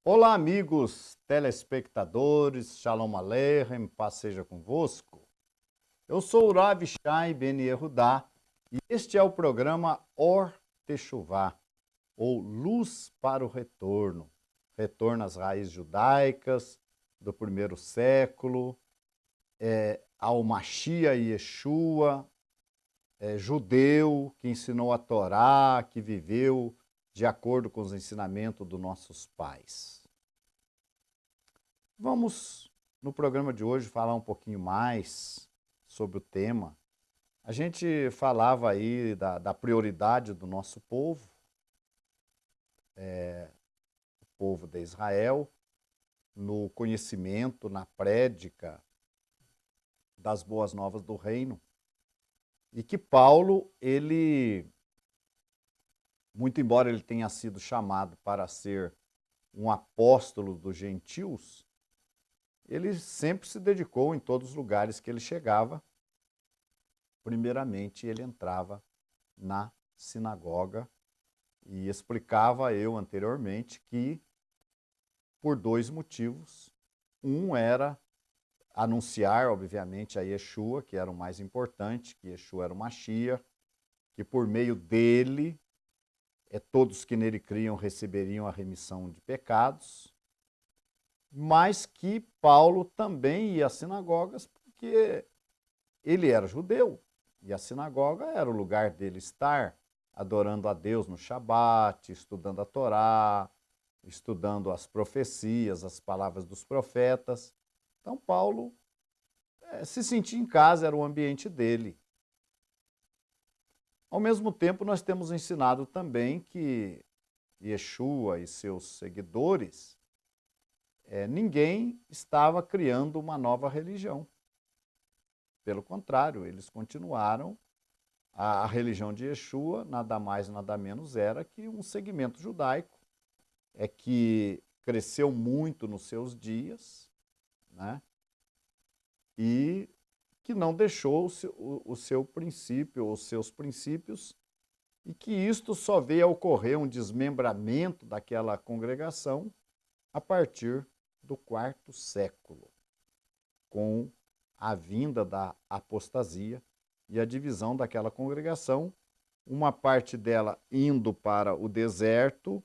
Olá, amigos telespectadores, Shalom Aleichem, paz seja convosco. Eu sou o Rav Shai Ben Yehudá e este é o programa Or Teshuvá, ou Luz para o Retorno. Retorno às raízes judaicas do primeiro século, ao Mashiach Yeshua, judeu que ensinou a Torá, que viveu de acordo com os ensinamentos dos nossos pais. Vamos, no programa de hoje, falar um pouquinho mais sobre o tema. A gente falava aí da prioridade do nosso povo, o povo de Israel, no conhecimento, na prédica das boas novas do reino. E que Paulo, muito embora ele tenha sido chamado para ser um apóstolo dos gentios, ele sempre se dedicou em todos os lugares que ele chegava. Primeiramente, ele entrava na sinagoga e explicava eu anteriormente que por dois motivos. Um era anunciar, obviamente, a Yeshua, que era o mais importante, que Yeshua era o Mashiach, que por meio dele todos que nele criam receberiam a remissão de pecados, mas que Paulo também ia às sinagogas porque ele era judeu e a sinagoga era o lugar dele estar adorando a Deus no Shabat, estudando a Torá, estudando as profecias, as palavras dos profetas. Então Paulo se sentia em casa, era o ambiente dele. Ao mesmo tempo, nós temos ensinado também que Yeshua e seus seguidores, ninguém estava criando uma nova religião. Pelo contrário, eles continuaram. A religião de Yeshua, nada mais, nada menos, era que um segmento judaico, que cresceu muito nos seus dias, né? E que não deixou o seu princípio, os seus princípios, e que isto só veio a ocorrer um desmembramento daquela congregação a partir do quarto século, com a vinda da apostasia e a divisão daquela congregação, uma parte dela indo para o deserto,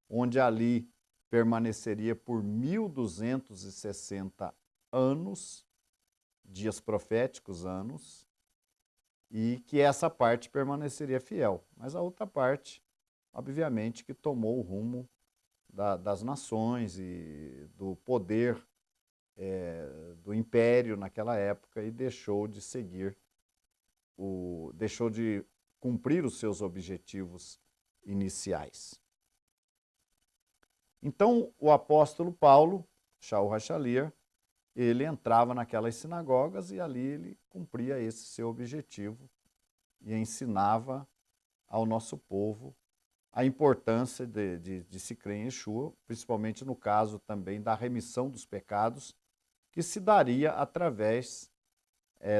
onde ali permaneceria por 1260 anos, dias proféticos, anos, e que essa parte permaneceria fiel. Mas a outra parte, obviamente, que tomou o rumo das nações e do poder do império naquela época e deixou de seguir, deixou de cumprir os seus objetivos iniciais. Então, o apóstolo Paulo, Shaul HaShaliach, ele entrava naquelas sinagogas e ali ele cumpria esse seu objetivo e ensinava ao nosso povo a importância de se crer em Yeshua, principalmente no caso também da remissão dos pecados, que se daria através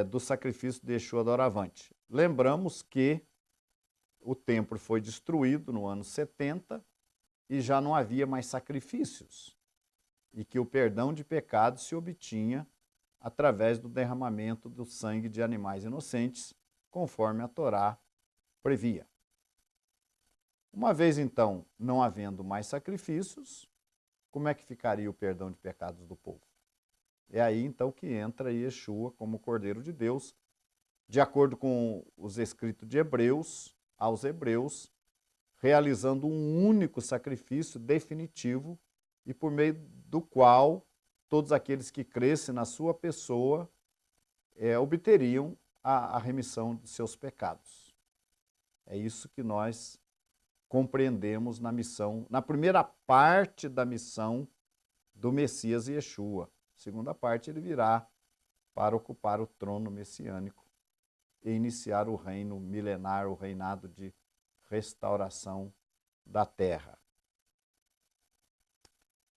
do sacrifício de Yeshua doravante. Lembramos que o templo foi destruído no ano 70 e já não havia mais sacrifícios, e que o perdão de pecados se obtinha através do derramamento do sangue de animais inocentes, conforme a Torá previa. Uma vez, então, não havendo mais sacrifícios, como é que ficaria o perdão de pecados do povo? É aí, então, que entra Yeshua como Cordeiro de Deus, de acordo com os escritos de Hebreus, aos Hebreus, realizando um único sacrifício definitivo e por meio do qual todos aqueles que crescem na sua pessoa obteriam a remissão de seus pecados. É isso que nós compreendemos na missão, na primeira parte da missão do Messias Yeshua. Segunda parte, ele virá para ocupar o trono messiânico e iniciar o reino milenar, o reinado de restauração da terra.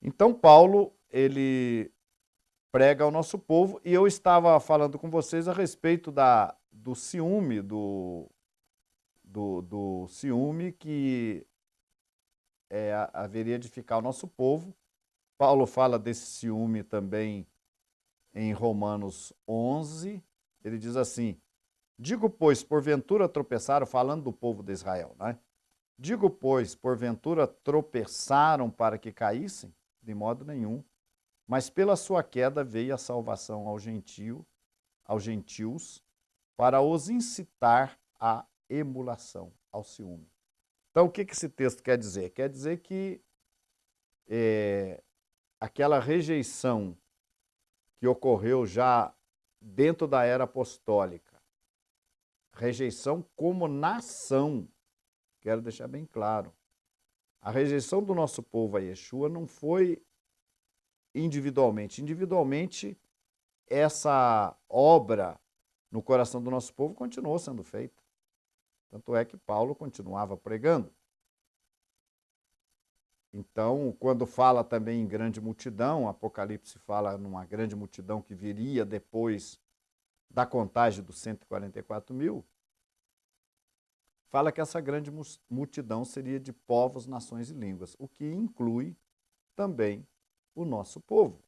Então, Paulo, ele prega ao nosso povo, e eu estava falando com vocês a respeito do ciúme, do ciúme que haveria de ficar ao nosso povo Paulo fala desse ciúme também em Romanos 11. Ele diz assim: digo, pois, porventura tropeçaram, falando do povo de Israel, né? Digo, pois, porventura tropeçaram para que caíssem? De modo nenhum. Mas pela sua queda veio a salvação aos gentios, para os incitar à emulação, ao ciúme. Então, o que esse texto quer dizer? Quer dizer que aquela rejeição que ocorreu já dentro da era apostólica, rejeição como nação, quero deixar bem claro, a rejeição do nosso povo a Yeshua não foi individualmente. Individualmente, essa obra no coração do nosso povo continuou sendo feita. Tanto é que Paulo continuava pregando. Então, quando fala também em grande multidão, Apocalipse fala numa grande multidão que viria depois da contagem dos 144 mil, fala que essa grande multidão seria de povos, nações e línguas, o que inclui também o nosso povo.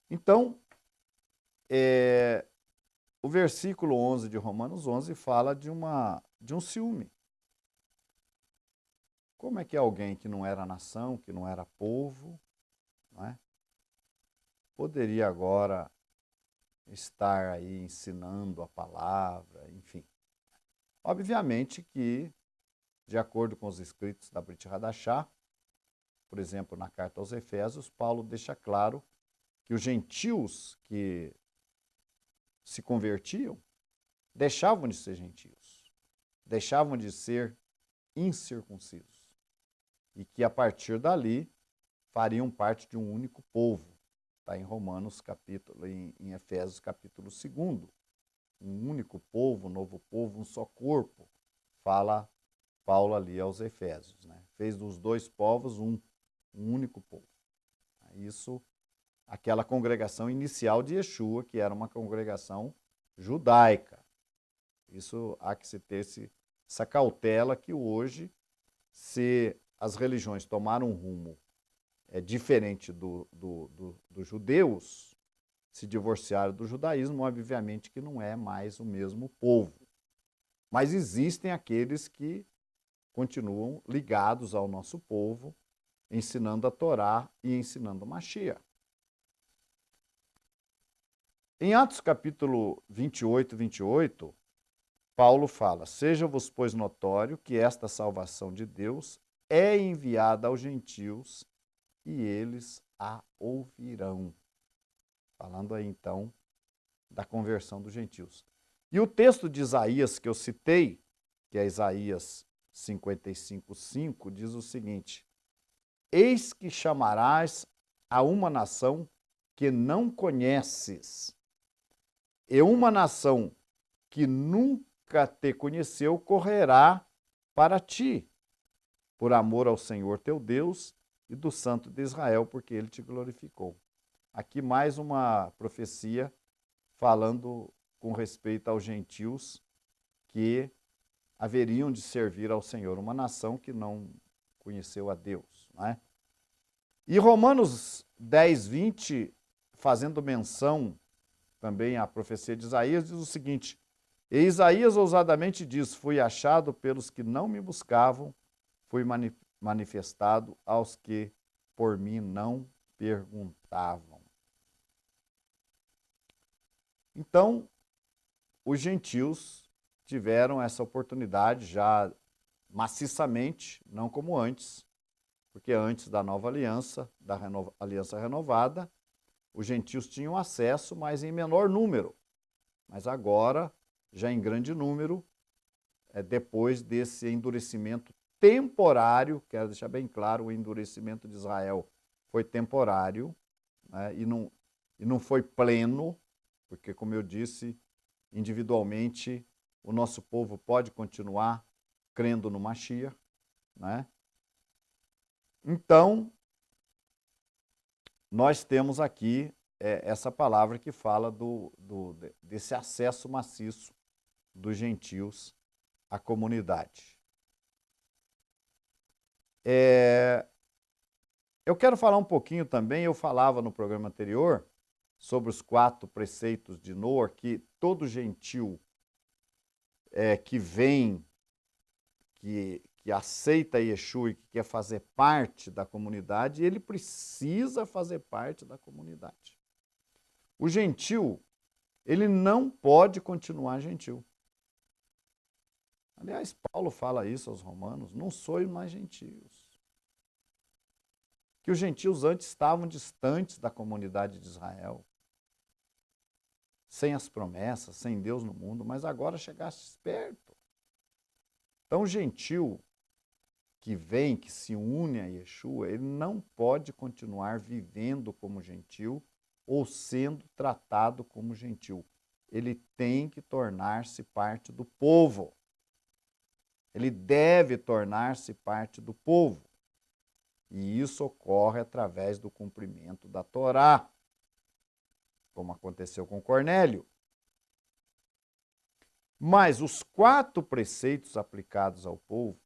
Então, o versículo 11 de Romanos 11 fala de um ciúme. Como é que alguém que não era nação, que não era povo, não é, poderia agora estar aí ensinando a palavra, enfim. Obviamente que, de acordo com os escritos da Brit Hadashah, por exemplo, na carta aos Efésios, Paulo deixa claro que os gentios que se convertiam deixavam de ser gentios, deixavam de ser incircuncisos, e que a partir dali fariam parte de um único povo. Está em Romanos capítulo, em Efésios capítulo 2. Um único povo, um novo povo, um só corpo, fala Paulo ali aos Efésios, né? Fez dos dois povos um único povo. Isso, aquela congregação inicial de Yeshua, que era uma congregação judaica. Isso há que se ter essa cautela que hoje, se as religiões tomaram um rumo diferente dos judeus, se divorciaram do judaísmo, obviamente que não é mais o mesmo povo. Mas existem aqueles que continuam ligados ao nosso povo, ensinando a Torá e ensinando o Mashiach. Em Atos capítulo 28, Paulo fala: seja-vos, pois, notório que esta salvação de Deus é enviada aos gentios e eles a ouvirão. Falando aí, então, da conversão dos gentios. E o texto de Isaías que eu citei, que é Isaías 55:5, diz o seguinte: eis que chamarás a uma nação que não conheces, e uma nação que nunca te conheceu correrá para ti, por amor ao Senhor teu Deus e do Santo de Israel, porque ele te glorificou. Aqui mais uma profecia falando com respeito aos gentios que haveriam de servir ao Senhor, uma nação que não conheceu a Deus, não é? E Romanos 10:20, fazendo menção também à profecia de Isaías, diz o seguinte: e Isaías ousadamente diz: fui achado pelos que não me buscavam, fui manifestado aos que por mim não perguntavam. Então, os gentios tiveram essa oportunidade já maciçamente, não como antes, porque antes da nova aliança, da aliança renovada, os gentios tinham acesso, mas em menor número. Mas agora, já em grande número, depois desse endurecimento temporário, quero deixar bem claro, o endurecimento de Israel foi temporário, né, e não foi pleno, porque, como eu disse, individualmente, o nosso povo pode continuar crendo no Mashiach, né? Então, nós temos aqui essa palavra que fala desse acesso maciço dos gentios à comunidade. Eu quero falar um pouquinho também, eu falava no programa anterior, sobre os 4 preceitos de Noa, que todo gentil que vem, que aceita Yeshua e que quer fazer parte da comunidade, ele precisa fazer parte da comunidade. O gentil, ele não pode continuar gentil. Aliás, Paulo fala isso aos romanos, não sois mais gentios. Que os gentios antes estavam distantes da comunidade de Israel, sem as promessas, sem Deus no mundo, mas agora chegastes perto. Então, o gentil que vem, que se une a Yeshua, ele não pode continuar vivendo como gentil ou sendo tratado como gentil. Ele tem que tornar-se parte do povo. Ele deve tornar-se parte do povo. E isso ocorre através do cumprimento da Torá, como aconteceu com Cornélio. Mas os 4 preceitos aplicados ao povo,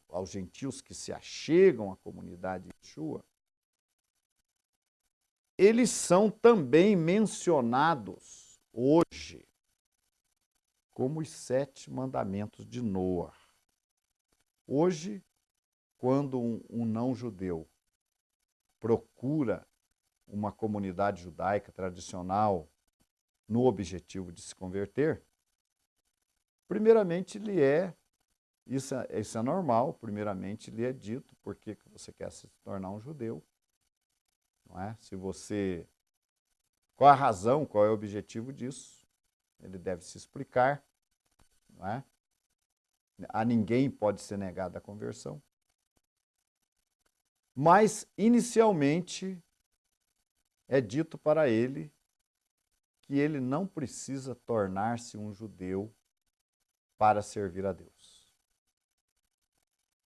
aos gentios que se achegam à comunidade de Yeshua, eles são também mencionados hoje como os 7 mandamentos de Noa. Hoje, quando um não-judeu procura uma comunidade judaica tradicional no objetivo de se converter, primeiramente isso é normal, primeiramente lhe é dito por que você quer se tornar um judeu. Não é? Qual a razão, qual é o objetivo disso? Ele deve se explicar. Não é? A ninguém pode ser negada a conversão. Mas, inicialmente, é dito para ele que ele não precisa tornar-se um judeu para servir a Deus.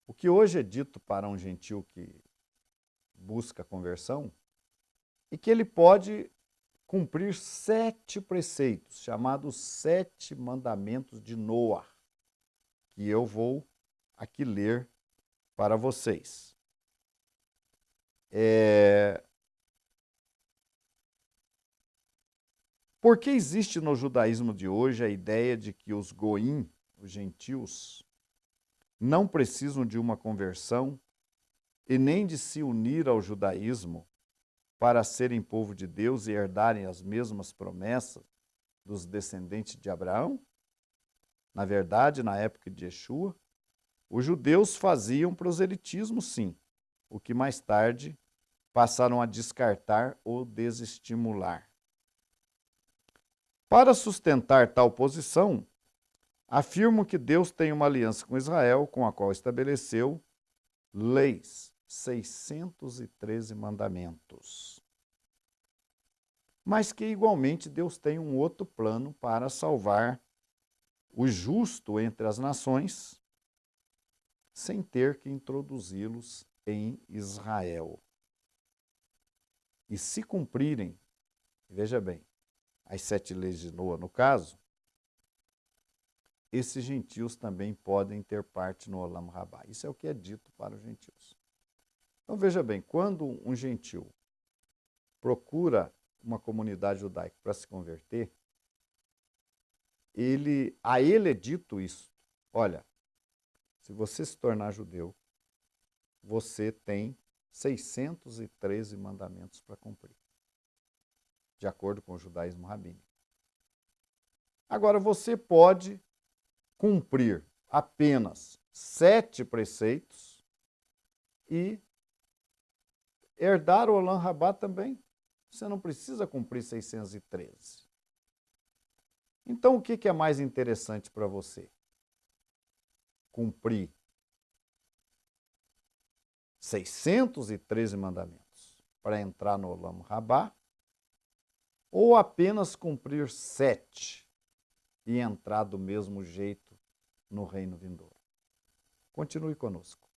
O que hoje é dito para um gentil que busca conversão é que ele pode cumprir 7 preceitos, chamados 7 mandamentos de Noa, que eu vou aqui ler para vocês. Por que existe no judaísmo de hoje a ideia de que os goim, os gentios, não precisam de uma conversão e nem de se unir ao judaísmo para serem povo de Deus e herdarem as mesmas promessas dos descendentes de Abraão? Na verdade, na época de Yeshua, os judeus faziam proselitismo, sim, o que mais tarde passaram a descartar ou desestimular. Para sustentar tal posição, afirmam que Deus tem uma aliança com Israel, com a qual estabeleceu leis, 613 mandamentos. Mas que, igualmente, Deus tem um outro plano para salvar o justo entre as nações, sem ter que introduzi-los em Israel. E se cumprirem, veja bem, as 7 leis de Noa, no caso, esses gentios também podem ter parte no Olam Rabá. Isso é o que é dito para os gentios. Então, veja bem, quando um gentil procura uma comunidade judaica para se converter, a ele é dito isso. Olha, se você se tornar judeu, você tem 613 mandamentos para cumprir, de acordo com o judaísmo rabínico. Agora, você pode cumprir apenas 7 preceitos e herdar o Olam Rabá também. Você não precisa cumprir 613. Então, o que é mais interessante para você? Cumprir 613 mandamentos para entrar no Olam Rabá, ou apenas cumprir 7 e entrar do mesmo jeito no reino vindouro? Continue conosco.